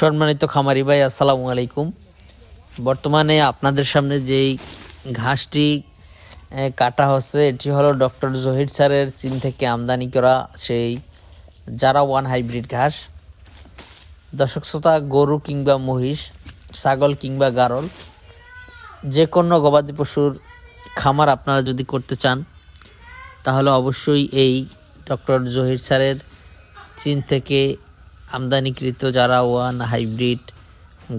সম্মানিত খামারি ভাই, আসসালামু আলাইকুম। বর্তমানে আপনাদের সামনে যেই ঘাসটি কাটা হচ্ছে, এটি হলো ডক্টর জহির স্যারের চীন থেকে আমদানি করা সেই জারা ওয়ান হাইব্রিড ঘাস। দর্শক শ্রোতা, গরু কিংবা মহিষ, ছাগল কিংবা গারল, যে কোনো গবাদি পশুর খামার আপনারা যদি করতে চান, তাহলে অবশ্যই এই ডক্টর জহির স্যারের চীন থেকে আমদানিকৃত জারা ওয়ান হাইব্রিড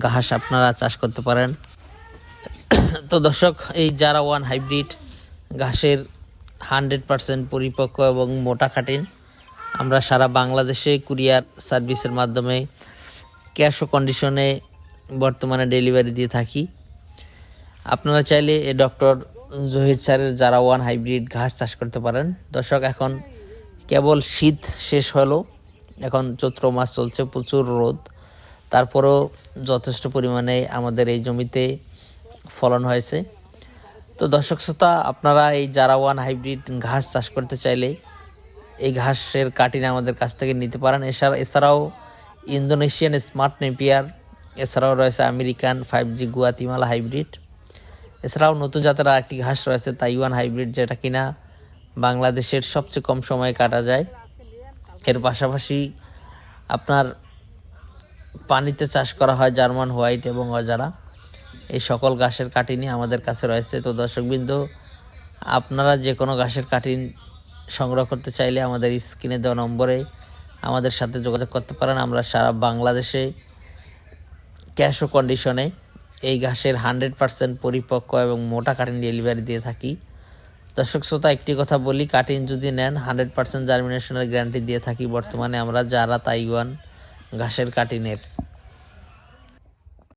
ঘাস আপনারা চাষ করতে পারেন। তো দর্শক, এই জারা ওয়ান হাইব্রিড ঘাসের 100% পরিপক্ক এবং মোটা কাটিন আমরা সারা বাংলাদেশে কুরিয়ার সার্ভিসের মাধ্যমে ক্যাশ ও কন্ডিশনে বর্তমানে ডেলিভারি দিয়ে থাকি। আপনারা চাইলে এই ডক্টর জহির স্যারের জারা ওয়ান হাইব্রিড ঘাস চাষ করতে পারেন। দর্শক, এখন কেবল শীত শেষ হলো, এখন চৈত্র মাস চলছে, প্রচুর রোদ, তারপরেও যথেষ্ট পরিমাণে আমাদের এই জমিতে ফলন হয়েছে। তো দর্শক শ্রোতা, আপনারা এই জারা ওয়ান হাইব্রিড ঘাস চাষ করতে চাইলে এই ঘাসের কাটিন আমাদের কাছ থেকে নিতে পারেন। এছাড়াও ইন্দোনেশিয়ান স্মার্ট নেপিয়ার, এছাড়াও রয়েছে আমেরিকান 5G গুয়াতিমালা হাইব্রিড, এছাড়াও নতুন জাতের আরেকটি ঘাস রয়েছে তাইওয়ান হাইব্রিড, যেটা কিনা বাংলাদেশের সবচেয়ে কম সময়ে কাটা যায়। এর পাশাপাশি আপনার পানিতে চাষ করা হয় জার্মান হোয়াইট এবং অজারা, এই সকল ঘাসের কাটিনই আমাদের কাছে রয়েছে। তো দর্শকবৃন্দ, আপনারা যে কোনো ঘাসের কাটিন সংগ্রহ করতে চাইলে আমাদের স্ক্রিনে দেওয়া নম্বরে আমাদের সাথে যোগাযোগ করতে পারেন। আমরা সারা বাংলাদেশে ক্যাশ ও কন্ডিশনে এই ঘাসের 100% পরিপক্ক এবং মোটা কাটিন ডেলিভারি দিয়ে থাকি। দর্শক শ্রোতা, একটি কথা বলি, কাটিন যদি নেন 100% জার্মিনেশনের গ্যারান্টি দিয়ে থাকি বর্তমানে আমরা জারা তাইওয়ান ঘাসের কাটিনের।